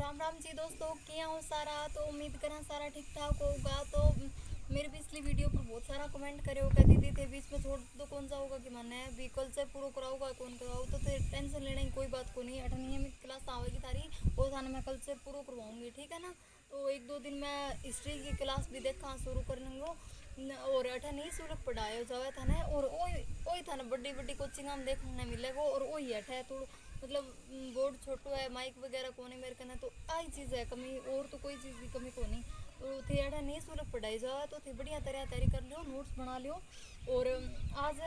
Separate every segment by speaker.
Speaker 1: राम राम जी दोस्तों, क्या हो सारा। तो उम्मीद करा सारा ठीक ठाक होगा। तो मेरे पिछली वीडियो पर बहुत सारा कमेंट करे होगा, दीदी थे बीच में छोड़ तो कौन सा होगा कि मैंने भी कल से पूरा कराऊंगा कौन कराऊ। तो टेंशन लेने की कोई बात को नहीं, 8 क्लास आवेगी थारी वो थाने मैं कल से पूरा करवाऊंगी, ठीक है ना। तो एक दो दिन मैं हिस्ट्री की क्लास भी देखा शुरू कर लूँगा और अठा नहीं सूरत पढ़ाया जावे थाने। और वही थाने बड़ी बड़ी कोचिंग में देखने मिलेगा और वही अठा थोड़ा मतलब बोर्ड छोटो है, माइक वगैरह को नहीं मेरे कने। तो आई चीज़ है कमी, और तो कोई चीज़ की कमी को नहीं। तो थे अड़ा नहीं सूरत पढ़ाई जावा तो थे बढ़िया तरह तैयारी कर लियो, नोट्स बना लियो। और आज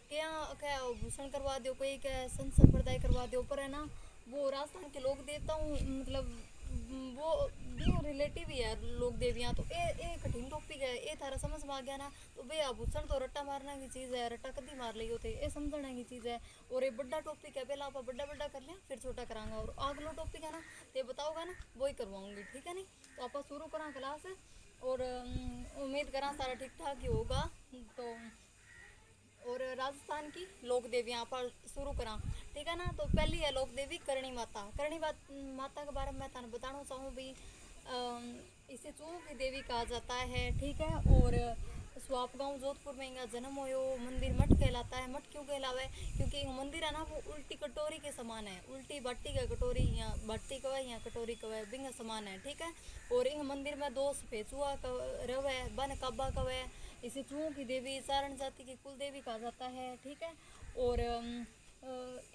Speaker 1: क्या क्या भूषण करवा दो, कोई क्या संत संप्रदाय करवा दो, पर है ना वो राजस्थान के लोक देवता मतलब वो भी रिलेटिव ही है लोक देवियाँ। तो ए कठिन टॉपिक है, ए थारा समझ में आ गया ना। तो बे आभूषण तो रट्टा मारने की चीज़ है, रट्टा कदी मार लियो थे, ये समझने की चीज़ है। और ये बड़ा टॉपिक है, पहले आप बड़ा बड़ा कर लिया फिर छोटा करांगा। और अगलो टॉपिक है ना ते बताओगा ना वही करवाऊंगी, ठीक है नहीं। तो आप शुरू करा क्लास। और उम्मीद करा सारा ठीक ठाक ही होगा। तो और राजस्थान की लोक देवियाँ पर शुरू करा, ठीक है ना। तो पहली है लोक देवी करणी माता। माता के बारे में मैं थाने बताना चाहूँ भी। इसे चूहों की देवी कहा जाता है, ठीक है। और स्वाप गांव जोधपुर में इनका जन्म होयो। मंदिर मठ कहलाता है। मठ क्यों कहलावे, क्योंकि मंदिर है ना वो उल्टी कटोरी के समान है। उल्टी भट्टी का कटोरी, या भट्टी कवे या कटोरी कवे बिंग समान है, ठीक है। और इन मंदिर में दो सफेद चूहा रवे बन काबा कवे। इसे चूहों की देवी सारण जाति की कुल देवी कहा जाता है, ठीक है। और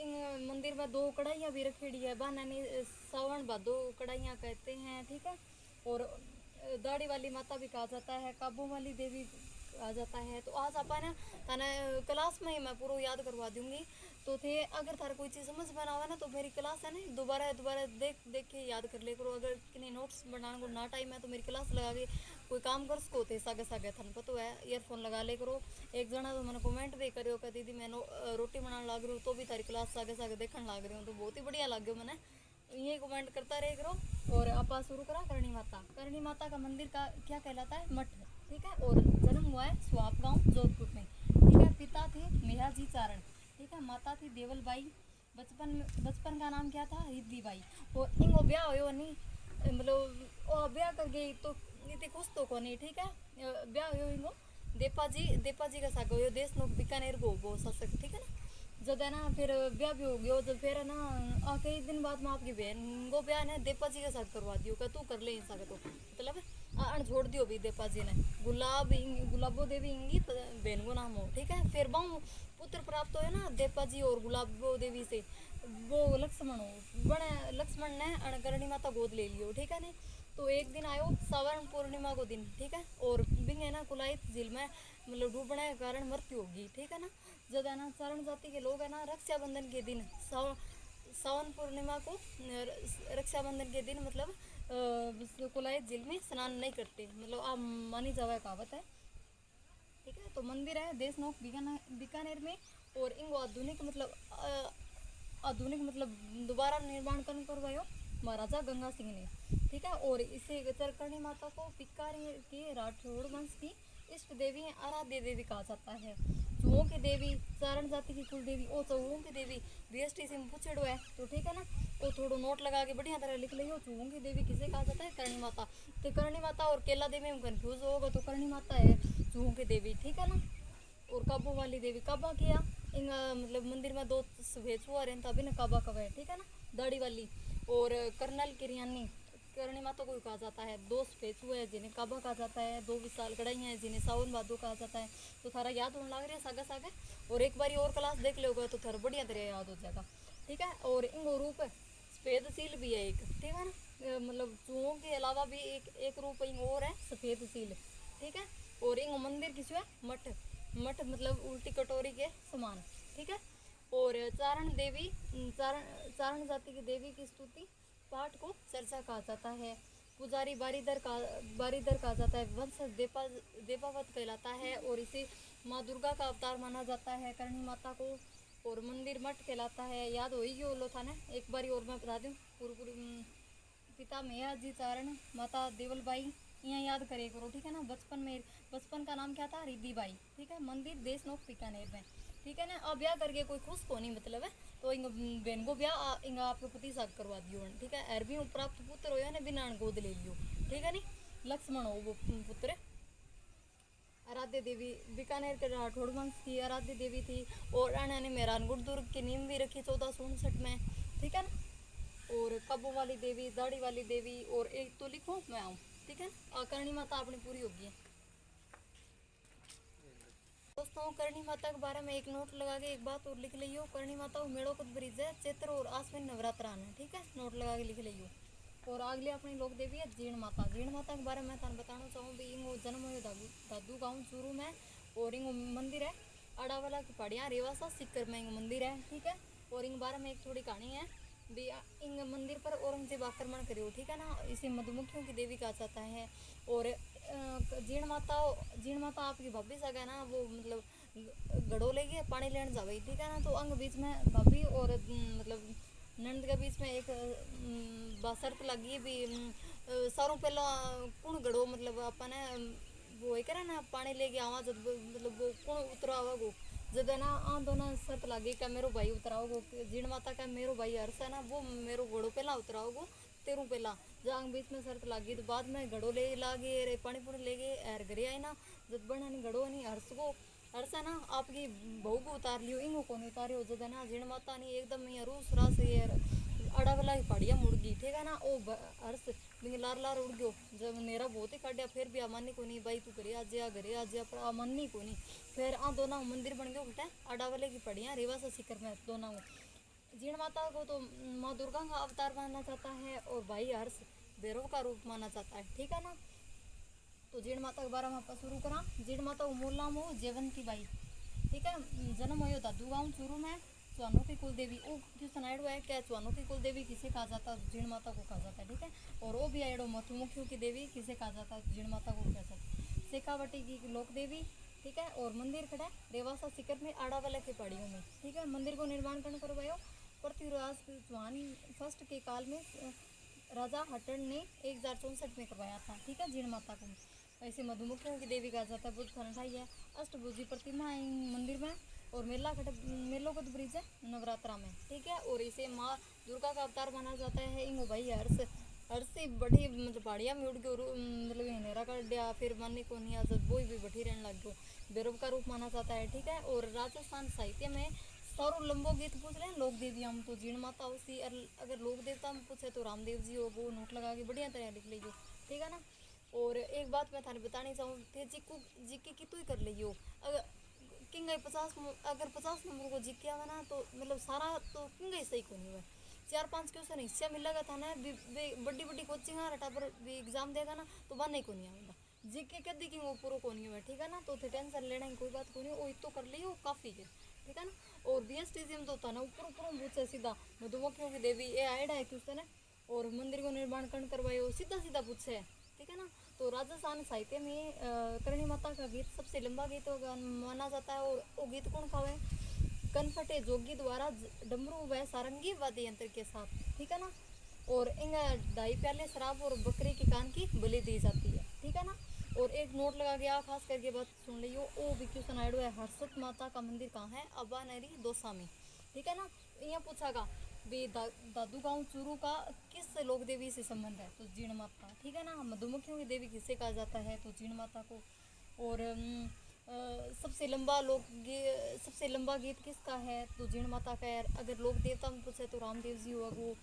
Speaker 1: इन मंदिर में दो कढ़ाइयाँ भी रखेड़ी है, बानानी सावन भादो कढ़ाइयाँ कहते हैं, ठीक है। और दाढ़ी वाली माता भी कहा जाता है, काबू वाली देवी आ जाता है। तो आज आप ना थाने क्लास में ही मैं पूरा याद करवा दूंगी। तो थे अगर थारा कोई चीज़ समझ में ना आवे ना तो मेरी क्लास है ना दोबारा दोबारा देख देख के याद कर ले करो। अगर किन्हीं नोट्स बनाने को ना टाइम है तो मेरी क्लास लगा के कोई काम कर सको थे सागे सागे थाने पता है। ईयरफोन लगा ले करो। एक जना तो मैंने कमेंट भी करो कि दीदी मैं रोटी बनाने लग रही हूँ तो भी तारी क्लास सागे सागे देखने लग रही हूँ, तो बहुत ही बढ़िया लग गया मैंने। ये कमेंट करता रहे करो। और आप शुरू करा करणी माता। करणी माता का मंदिर का क्या कहलाता है, मठ, ठीक है। और जन्म हुआ है स्वाप गांव जोधपुर में, ठीक है। पिता थे मेहाजी चारण, ठीक है। माता थी देवलबाई। बचपन का नाम क्या था, रिद्धि बाई। और इनको ब्याह हो नहीं मतलब वो ब्याह कर गई तो इतनी खुश तो को नहीं, ठीक है। ब्याह हो इनको देपा जी का साग हो देश नो बीकानेर को शासक, ठीक है ना। जब है ना फिर ब्याह भी हो गया। जब फिर है ना कई दिन बाद में आपकी बहन को ब्याह ने देपा जी के साथ करवा दियो का तू कर ले इंसान तो मतलब अण छोड़ दियो भी देपा जी ने। गुलाबो देवी इंगी बहन को नाम हो, ठीक है। फिर बहु पुत्र प्राप्त हो ना देपा जी और गुलाबो देवी से, वो लक्ष्मण हो बने। लक्ष्मण ने अणकरणी माता गोद ले लियो, ठीक है ने। तो एक दिन आयो सावरण पूर्णिमा को दिन, ठीक है। और बिंग है ना कुलाइत झील में मतलब डूबने के कारण मृत्यु होगी, ठीक है ना। जब है ना चारण जाति के लोग है ना रक्षाबंधन के दिन सावन पूर्णिमा को रक्षाबंधन के दिन मतलब कुलाइत झील में स्नान नहीं करते, मतलब आप मानी जावा कहावत है, ठीक है। तो मंदिर है देश नोक बीकानेर में। और इनको आधुनिक मतलब दोबारा निर्माण करवायो महाराजा गंगा सिंह ने, ठीक है। और इसे चरकर्णी माता को पिकारी के राठौड़ वंश की इष्ट देवी आराध्य देवी कहा जाता है। चूहों की देवी चारण जाति की कुल देवी और चूहों की देवी बीएसटी से पूछेड़ो है, तो ठीक है ना। वो थोड़ा नोट लगा के बढ़िया तरह लिख लियो। चूहों की देवी किसे कहा जाता है, करणी माता। तो करणी माता और केला देवी में कंफ्यूज होगा तो करणी माता है चूहों की देवी, ठीक है ना। और काबू वाली देवी काबा किया इन मतलब मंदिर में दो सफेद चूहा रहता तभी ना काबा कवा है, ठीक है ना, दाढ़ी वाली। और कर्नल किरियानी करणी माता को कहा जाता है। दो सफेद चूहे हैं जिन्हें काबा कहा जाता है। दो विशाल कढ़ाइयाँ हैं जिन्हें सावन भादो कहा जाता है। तो थारा याद होने लग रहा है सागे सागे। और एक बारी और क्लास देख लोगे तो थारा बढ़िया तरह याद हो जाएगा, ठीक है। और इनको रूप सफेद सील भी है एक, ठीक है ना। मतलब चूहों के अलावा भी एक रूप और है सफेद सील, ठीक है। और इन मंदिर किसु है मठ। मठ मतलब उल्टी कटोरी के समान, ठीक है। और चारण जाति की देवी की स्तुति पाठ को चर्चा कहा जाता है। पुजारी बारीदर कहा जाता है। वंश देपावत कहलाता है। और इसे माँ दुर्गा का अवतार माना जाता है करणी माता को। और मंदिर मठ कहलाता है। याद हो ही गयो लो था ना, एक बारी और मैं बता दूँ पूरी पिता मैया जी चारण, माता देवलबाई, यहाँ याद करे करो, ठीक है ना। बचपन का नाम क्या था, रिद्धि बाई, ठीक है। मंदिर देश नोक बीकानेर में। ठीक है ना। अब ब्याह करके कोई खुश को नहीं मतलब है, तो इंग बहन को ब्याह इंगा आपके पति साथ करवा दियो, ठीक है। एर भी प्राप्त पुत्र हो ना बिना गोद ले लियो, ठीक है नी। लक्ष्मण हो वो पुत्र। आराध्य देवी बीकानेर के राठौड़ वंश की आराध्य देवी थी, और राणा ने मेहरानगढ़ दुर्ग की नींव भी रखी 1459 में, ठीक है ना। और कब्बों वाली देवी, दाढ़ी वाली देवी, और एक तो लिखो मैं आऊँ, ठीक है। करणी माता अपनी पूरी होगी। दोस्तों करणी माता के बारे में एक नोट लगा के एक बात और लिख लियो। करणी माता को मेड़ो कद ब्रिज है, चैत्र और आश्विन नवरात्र आना, ठीक है। नोट लगा के लिख लियो। और अगले अपनी लोक देवी है जीण माता। जीण माता के बारे में थाने बताना चाहूँ भी इंगो जन्म हुए दादू गाँव चूरू में, और इंगो मंदिर है अड़ावाला की पहाड़ियाँ रेवासा सिक्कर में इंगो मंदिर है, ठीक है। और इंग बारे में एक थोड़ी कहानी है भी इंग मंदिर पर औरंगजेब आक्रमण करियो, ठीक है ना। इसे मधुमक्खियों की देवी कहा जाता है। और जीण माता आपकी भाभी सगा ना, वो मतलब घड़ो लेके पानी लेने जावे, ठीक है ना। तो अंग बीच में भाभी और मतलब नंद के बीच में एक शर्त लगी भी सारों पहला कौन घड़ो मतलब अपने वो करे ना पानी लेके आवा, जब मतलब वो कौन उतरावा गो, जब है ना दोनों शर्त लगी क्या मेरो भाई उतराओगो। जीण माता का मेरो भाई हर्ष है ना, वो मेरो घोड़ो पहला उतराओगो तेरू पहला। जहाँ बीच में शर्त लगी तो बाद में घड़ो ले लागे रे पानी पूरी ले गए एर घरे आए ना, जब बना नहीं घड़ो नहीं हर्ष को, हर्ष है ना आपकी बहू को उतार लियो, इंगो को नहीं उतारियो। जब है ना जीण माता नहीं एकदम ये रूस रास ये अड़ा वाला पहाड़िया मुड़ गई, ठीक है ना। ओ हर्ष बिंग लार लार उड़ गयो, जब नेरा बहुत ही काटिया फिर भी अमानी को नहीं भाई तू घरे आ घरे आ पर अमानी को नहीं। फिर दोनों मंदिर बन गयो बेटा अड़ा वाले की पहाड़िया रेवासा शिखर में दोनों। जीण माता को तो माँ दुर्गा का अवतार माना जाता है, और भाई हर्ष भैरव का रूप माना जाता है, ठीक है ना। तो जीण माता के बारे में आप शुरू करा। जीण माता को मूल नाम हो जयवंती बाई, ठीक है। जन्म हो दादू गाँव चूरू में। चौहानों की कुल देवी वो क्वेश्चन आयडो है क्या चौहानों की कुल देवी किसे कहा जाता है, जीण माता को कहा जाता है, ठीक है। और वो भी आयडो मधुमक्खियों की देवी किसे कहा जाता है, जीण माता को कहा जाता है। शेखावटी की लोक देवी, ठीक है। और मंदिर खड़ा है रेवासा सिकर में आड़ावाला की पहाड़ियों में, ठीक है। मंदिर को निर्माण करवायो पृथ्वीराज चौहान फर्स्ट के काल में राजा हटन ने 1064 में करवाया था, ठीक है। जीण माता को ऐसे मधुमक्खियों की देवी कहा जाता है। बुद्ध खनठाई है अष्टभुजी प्रतिमा है मंदिर में, और मेलों का ब्रिज है नवरात्रा में, ठीक है। और इसे माँ दुर्गा का अवतार माना जाता है। इंगो भाई हर्ष से बड़ी मतलब पहाड़िया में उड़ गयो मतलब हेनेरा कर दिया, फिर मानी को नहीं जब वो भी बैठी रहने लग गयो, भैरव का रूप माना जाता है, ठीक है। और राजस्थान साहित्य में सारों लंबो गीत पूछ रहे हैं लोक देवी हम तो जीण माता उसी, अगर लोक देवता में पूछे तो रामदेव जी हो, वो नोट लगा के बढ़िया तरह लिख लीजिए, ठीक है ना। और एक बात मैं थाने बतानी चाहूँ थे जीके की तू ही कर लियो। अगर किंग 50 अगर 50 नंबर को जीत किया ना तो मतलब सारा तो किंग सही को नहीं हुआ। 4-5 क्वेश्चन हिस्सा मिलेगा था ना बड़ी बड़ी कोचिंग रटा पर भी एग्जाम देगा ना तो बन नहीं को नहीं आऊँगा। जीके के दी वो पूरा को नहीं हुआ, ठीक है ना। तो टेंशन लेना की कोई बात को नहीं, वो तो कर लियो काफ़ी है, ठीक है ना। और बीएसटीसीएम तो था ना ऊपर ऊपर पूछे सीधा मधुमक्खियों की देवी ये आइडा है क्वेश्चन है। और मंदिर को निर्माण कर्ण करवायो सीधा सीधा पूछे, ठीक है ना। तो राजस्थान साहित्य में करणी माता का गीत सबसे लंबा गीत माना जाता है। और वो गीत कौन खावे कनफटे जोगी द्वारा डमरू व सारंगी वाद्य यंत्र के साथ, ठीक है ना। और इन 2.5 प्याले शराब और बकरी के कान की बलि दी जाती है, ठीक है ना। और एक नोट लगा गया खास करके बात सुन लियो। ओ भी क्वेश्चन आइडो है हर्षद माता का मंदिर कहाँ है, अबा नरी दोसा में, ठीक है ना। यहाँ पूछागा भी दादू गाँव चूरू का किस लोक देवी से संबंध है, तो जीण माता, ठीक है ना। मधुमक्खियों की देवी किससे कहा जाता है, तो जीण माता को। और सबसे लंबा गीत किसका है, तो जीण माता का है। अगर लोक देवता में पूछे तो रामदेव जी हुआ वो।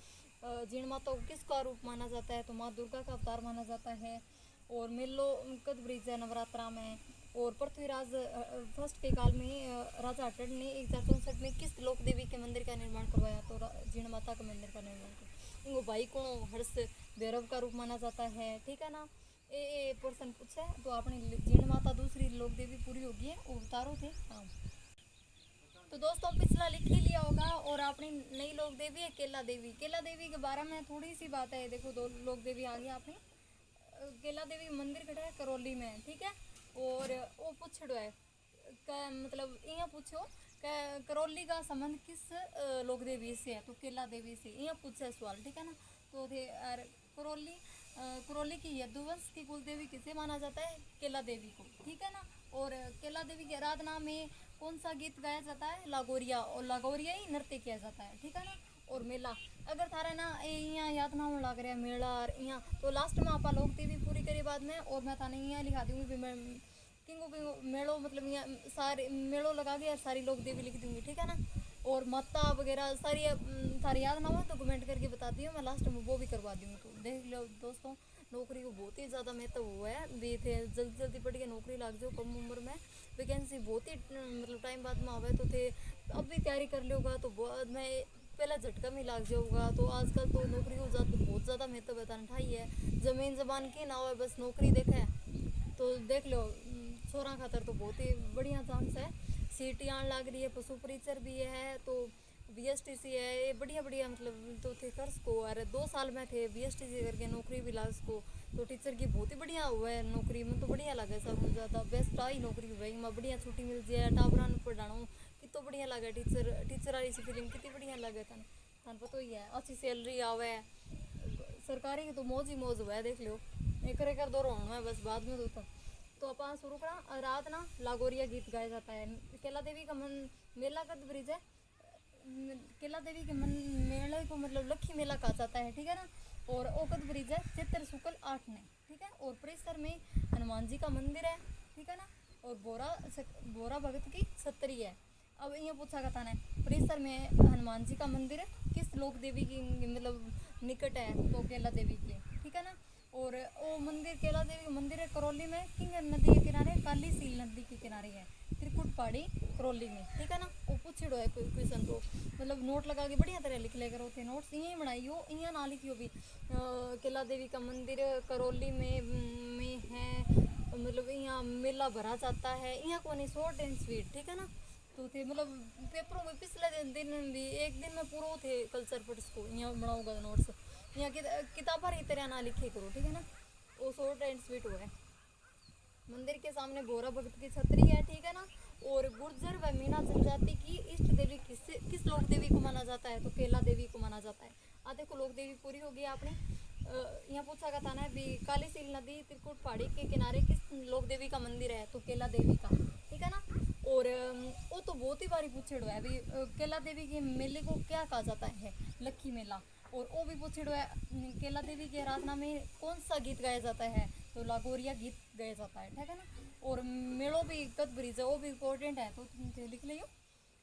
Speaker 1: जीण माता को किसका रूप माना जाता है, तो माँ दुर्गा का अवतार माना जाता है। और मेलो कद ब्रिज है नवरात्रा में। और पृथ्वीराज फर्स्ट के काल में राजा हटन ने 1064 में किस लोक देवी के मंदिर का निर्माण करवाया, तो जीण माता के मंदिर का निर्माण करवाया। इनको भाई को हर्ष भैरव का रूप माना जाता है, ठीक है ना। ए पर्सन पूछे तो अपनी जीण माता दूसरी लोक देवी पूरी होगी है वो उतारो थे हाँ। तो दोस्तों पिछला लिख ही लिया होगा। और अपनी नई लोक देवी है केला देवी। केला देवी के बारे में थोड़ी सी बात है, देखो 2 लोक देवी आ गई अपनी। केला देवी मंदिर खड़ा है करौली में, ठीक है। और वो पूछड़ो है मतलब यहाँ पूछो करौली का संबंध किस लोक देवी से है, तो केला देवी से यहाँ पूछे सवाल, ठीक है ना। तो थे करौली की यदुवंश की कुल देवी किसे माना जाता है, केला देवी को, ठीक है ना। और केला देवी की आराधना में कौन सा गीत गाया जाता है, लागोरिया, और लागोरिया ही नृत्य किया जाता है, ठीक है ना। और मेला, अगर थारा ना यहाँ याद ना हो लग रहा है मेला और यहाँ, तो लास्ट में आपा लोग टीवी पूरी करी बाद में, और मैं थाने यहाँ लिखा दूंगी भी मैं किंगो किंगो मेड़ो, मतलब यहाँ सारे मेड़ो लगा के सारी लोग देवी लिख दूंगी, ठीक है ना। और माता वगैरह सारी थारी याद ना हो तो कमेंट करके बताती हूँ, मैं लास्ट में वो भी करवा दूँगी। तो देख लो दोस्तों, नौकरी को बहुत ही ज़्यादा महत्व हुआ है भी थे, जल्दी जल्दी पढ़ के नौकरी लग जाओ कम उम्र में, वैकेंसी बहुत ही मतलब टाइम बाद में आवे, तो थे अब भी तैयारी कर लोगा तो बाद में पहला झटका में लग जाऊगा। तो आजकल तो नौकरी को बहुत ज़्यादा महत्व बताना है, ज़मीन जबान की ना हो बस नौकरी देखे, तो देख लो छोरा खातर तो बहुत ही बढ़िया चांस है। सीटी आने लग रही है, पशु परिचर भी है, तो BSTC है, ये बढ़िया बढ़िया मतलब तो थे कर सको, अरे 2 साल में थे BSTC करके नौकरी भी ला सको, तो टीचर की बहुत ही बढ़िया हुआ है नौकरी में, तो बढ़िया लगे सब ज़्यादा बेस्ट आई नौकरी भाई में, बढ़िया छुट्टी मिल जाए, टाबरा पढ़ाना कितना बढ़िया लगे, टीचर वाली सी फीलिंग कितनी बढ़िया लगे, थान पता ही है, अच्छी सैलरी आवे, सरकारी की तो मौज ही मौज हुआ है, देख लो एक दो रोना है बस बाद में तो अपन शुरू करा। रात ना लागोरिया गीत गाया जाता है, केला देवी का मन मेला कद ब्रिज है, केला देवी के मन मेले को मतलब लक्खी मेला कहा जाता है, ठीक है ना। और ओकद ब्रिज है चित्र शुक्ल 8 ने, ठीक है। और परिसर में हनुमान जी का मंदिर है, ठीक है ना। और बोरा भगत की छतरी है। अब ये पूछा था ना, परिसर में हनुमान जी का मंदिर है, किस लोक देवी की मतलब निकट है, तो केला देवी की, ठीक है ना। और वो मंदिर केला देवी का मंदिर है करौली में, किंगर नदी के किनारे, काली सील नदी के किनारे है, त्रिकुट पहाड़ी करौली में, ठीक है ना। वो पूछिड़ो है क्वेश्चन, तो मतलब नोट लगा के बढ़िया तरह लिख लेकर होते नोट्स यही बनाइयो, यहाँ ना लिखियो भी केला देवी का मंदिर करौली में है, मतलब यहाँ मेला भरा जाता है, यहाँ को नहीं शॉर्ट एंड स्वीट, ठीक है ना। तो थे मतलब पेपरों में पिछले दिन भी एक दिन में पूरा थे कल्चर पट्स को यहाँ बनाओगा नोट्स, यहाँ किताबा रही तरह ना लिखे करो, ठीक है ना। वो शॉर्ट एंड स्वीट हुआ है। मंदिर के सामने बोरा भगत की छतरी है, ठीक है ना। और गुर्जर व मीना जनजाति की इष्ट देवी किस लोक देवी को माना जाता है, तो केला देवी को माना जाता है। आधे को लोक देवी पूरी होगी आपने। यहाँ पूछा गया था ना भी काली सील नदी त्रिकुट पहाड़ी के किनारे किस लोक देवी का मंदिर है, तो केला देवी का, ठीक है ना। और वो तो बहुत ही बारी पूछे हुआ है अभी केला देवी के मेले को क्या कहा जाता है, लक्खी मेला। और वो भी पूछे हुआ है केला देवी की आराधना में कौन सा गीत गाया जाता है, तो लागोरिया गीत गाया जाता है, ठीक है ना। और मेड़ो भी कद ब्रिज है, वो भी इम्पोर्टेंट है, तो लिख लियो।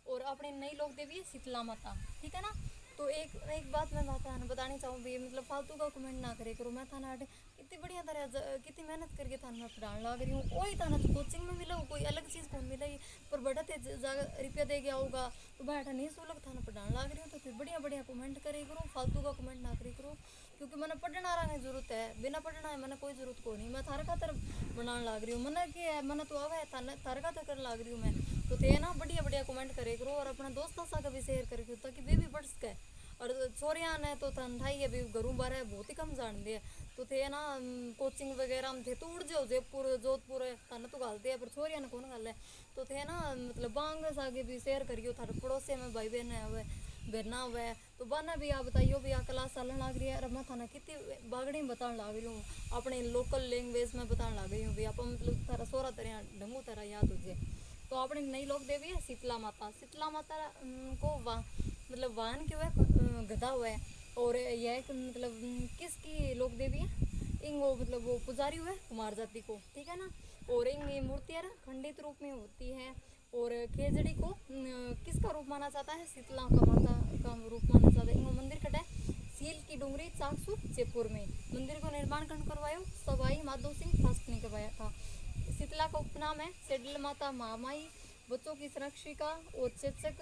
Speaker 1: और अपने नई लोक देवी है शीतला माता, ठीक है ना। तो एक बात मैं बतानी चाहूँ भी, मतलब फालतू का कमेंट ना करे करो, मैं थाना इतनी बढ़िया तरह कितनी मेहनत करके थाना मैं पढ़ाने लग रही हूँ, वही थाना तो कोचिंग में मिला कोई अलग चीज़ कौन मिला, पर बढ़ते रुपया दे गया होगा, तो बैठा नहीं सुलग थाना पढ़ाने लग रही हूँ, तो फिर बढ़िया बढ़िया कमेंट करे करो, फालतू का कमेंट ना करे करो, क्योंकि मैंने पढ़ना रहा है जरूरत है, बिना पढ़ना है मैंने कोई जरूरत को नहीं, मैं थारा खातर बनाने लग रही हूँ, मैंने क्या है मैंने तो आवा है थारा खातर कर लग रही हूँ मैं, तो थे ना बढ़िया बढ़िया कमेंट करे करो, और अपना दोस्तों सा का भी शेयर करे करो, ताकि वे भी पढ़ सके। और छोरियाँ ने तो ठंडाई है भी घरों बाहर है बहुत ही कम जानते हैं, तो थे ना कोचिंग वगैरह में थे तो उड़ जाओ जयपुर जोधपुर है थाना तो गालते हैं, पर छोरियाँ ने कौन गाल है, तो थे ना मतलब बांग आगे भी शेयर करियो, थारे पड़ोसी में भाई बहन है हुए बहना हुआ है, तो बना भी आप बताइयो भी आ क्लास चलने लग रही है, और मैं थाना कितनी बागड़ी में बताने लग रही हूँ, अपने लोकल लैंग्वेज में बताने लग रही हूँ भी आप मतलब थारा सोरा तरह ढंगू तरह याद हो जाए। तो अपने नई लोक देवी है शीतला माता, शीतला माता को मतलब वाहन क्यों है गधा हुआ है, और यह एक मतलब किसकी लोक देवी है, इंग वो मतलब वो पुजारी हुआ है कुमार जाति को, ठीक है ना। और इंग ये मूर्तियाँ खंडित रूप में होती है, और खेजड़ी को किसका रूप माना जाता है, शीतला का माता का रूप माना जाता है। इंग मंदिर कटा है सील की डूंगरी चाकसू जयपुर में, मंदिर को निर्माण करवाया सवाई माधो सिंह फास्ट ने करवाया था। शीतला का उपनाम है सेडल माता महामाई, बच्चों की संरक्षिका और चेचक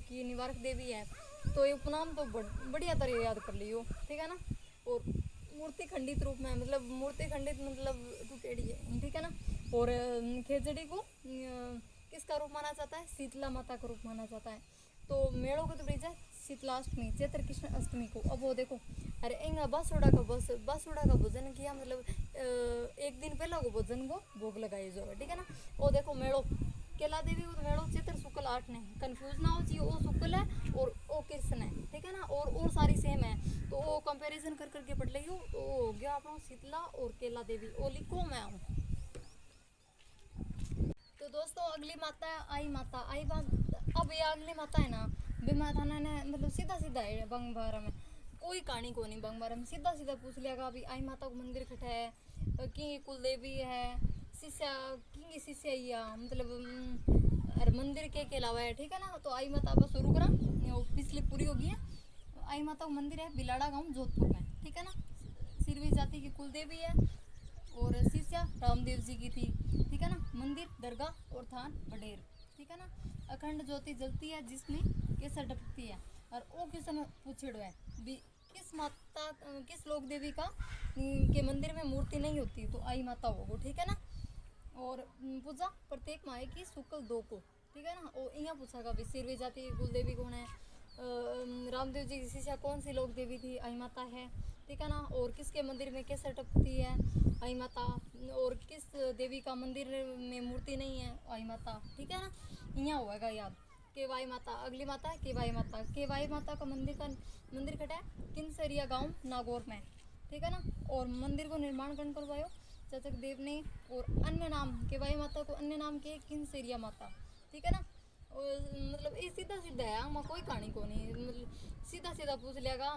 Speaker 1: की निवारक देवी है, तो ये उपनाम तो बढ़िया तरह याद कर लियो, ठीक है ना। और मूर्ति खंडित रूप में मतलब मूर्ति खंडित मतलब तू केड़ी है, ठीक है ना। और खेजड़ी को किसका रूप माना जाता है, शीतला माता का रूप माना जाता है। तो मेड़ों का तो ब्रिज है शीतलाष्टमी चैत्र कृष्ण अष्टमी को। अब वो देखो अरे एंगा बासुड़ा का भोजन किया, मतलब एक दिन पहला को भोजन को भोग लगाई जो है, ठीक है ना। वो देखो मेड़ो केला देवी को मेड़ो चित्र शुक्ल 8 ने, कंफ्यूज ना हो जी, वो शुक्ल है और वो कृष्ण है, ठीक है ना। और सारी सेम है, तो वो कंपैरिजन कर करके पढ़ ली हो, तो हो गया अपना शीतला और केला देवी, वो लिखो मैं हूँ। तो तो दोस्तों अगली माता है आई माता। आई माता, अब ये अगली माता है ना, बे माता ने मतलब सीधा सीधा है बंग बारा में कोई कहानी को नहीं, बंग बारा में सीधा सीधा पूछ लिया अभी आई माता को मंदिर खटा है की कुल देवी है शिष्या की शिष्या या मतलब अरे मंदिर के अलावा है, ठीक है ना। तो आई माता बस शुरू करा, पिछली पूरी होगी है। आई माता का मंदिर है बिलाड़ा गांव जोधपुर में, ठीक है ना। सिरवी जाति की कुल देवी है और शिष्या रामदेव जी की थी, ठीक है ना। मंदिर दरगाह और थान बडेर, ठीक है ना। अखंड ज्योति जलती है जिसमें केसर टपकती है और वो क्वेश्चन पूछेड़ो है किस माता किस लोक देवी का के मंदिर में मूर्ति नहीं होती, तो आई माता होगो, ठीक है ना। और पूजा प्रत्येक माए की शुक्ल दो को, ठीक है ना। और यहाँ पूछा भी सिरवी जाति की कुल देवी कौन है, रामदेव जी की शिष्या कौन सी लोक देवी थी, आई माता है, ठीक है ना। और किसके मंदिर में केसर टपकती है, आई माता। और किस देवी का मंदिर में मूर्ति नहीं है, आई माता, ठीक है ना। यहाँ होगा याद केवाई माता। अगली माता है केवाई माता। केवाई माता का मंदिर खड़ा है किनसरिया गांव नागौर में, ठीक है ना। और मंदिर को निर्माण कौन करवायो, चचक देव ने। और अन्य नाम केवाई माता को अन्य नाम के किनसरिया माता, ठीक है ना। और मतलब ये सीधा सीधा है, आंग कोई कहानी को नहीं, मतलब सीधा सीधा पूछ लियागा।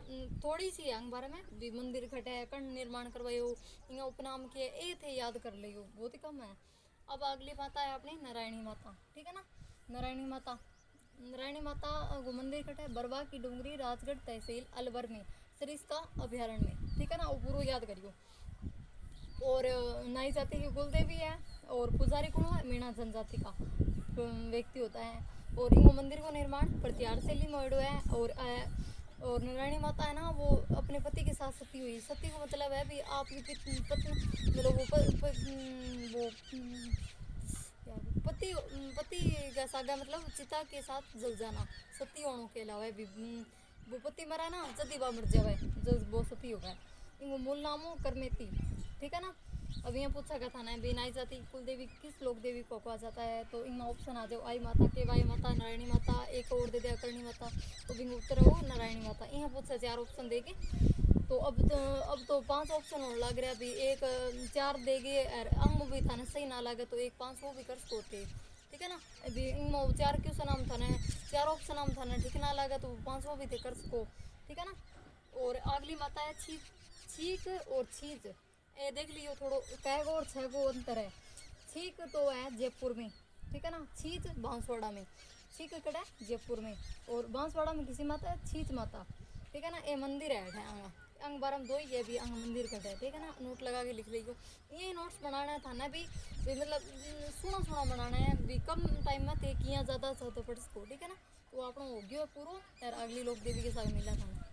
Speaker 1: थोड़ी सी आंग बारे में भी मंदिर खटे है कण निर्माण करवायो यहाँ उपनाम के ए थे याद कर लियो, बहुत ही कम है। अब अगली माता है अपनी नारायणी माता, ठीक है ना। नारायणी माता, नारायणी माता को मंदिर खटे है बरवा की डूंगरी राजगढ़ तहसील अलवर में सरिस्का अभ्यारण्य में, ठीक है ना। वो पूरा याद करियो। और नाई जाति की कुल देवी है और पुजारी कौन है मीणा जनजाति का व्यक्ति होता है। और इनको मंदिर को निर्माण प्रत्यार शैली में हुआ है। और नारायणी माता है ना वो अपने पति के साथ सती हुई। सती को मतलब है भी आपकी पति मतलब पति पति का सागा मतलब चिता के साथ जल जाना, सती होने के अलावा भी वो पति मरा ना जदी बा मर जावे जब वो सती होगा। इनको मूल नामों करमेती, ठीक है ना। अब यहाँ पूछा गया था ना बेनाई जाति कुल देवी किस लोक देवी को कहा जाता है, तो इनमें ऑप्शन आ जाओ आई माता केवाई माता नारायणी माता, एक और दे दिया करणी माता, तो बिंग उत्तर हो नारायणी माता। यहाँ पूछा 4 ऑप्शन देगी, तो अब तो 5 ऑप्शन होने लग रहा भी, एक 4 देगी अंग भी था ना सही ना लगे तो एक 5 वो भी कर सकते, ठीक है ना। अभी इनमें 4 क्वेश्चन नाम था ना 4 ऑप्शन नाम था ना ठीक ना लगा तो 5 वो भी थे कर सको, ठीक है ना। और अगली माता है छीक और छीज, ये देख लियो थोड़ो कैगो और छगो अंतर है। छीक तो है जयपुर में, ठीक है ना। छीज बांसवाड़ा में, छीक कड़ा है जयपुर में और बांसवाड़ा में किसी माता है छीज माता, ठीक है ना। ये मंदिर है अंग बारम 2 ये भी अंग मंदिर कटा है, ठीक है ना। नोट लगा के लिख लीजिए। ये नोट्स बनाना था ना भी मतलब सुना बनाना है भी कम टाइम में ते किया ज़्यादा तो पढ़ सको, ठीक है ना। तो आप हो गया पूरा यार अगली लोक देवी के साथ मिला था।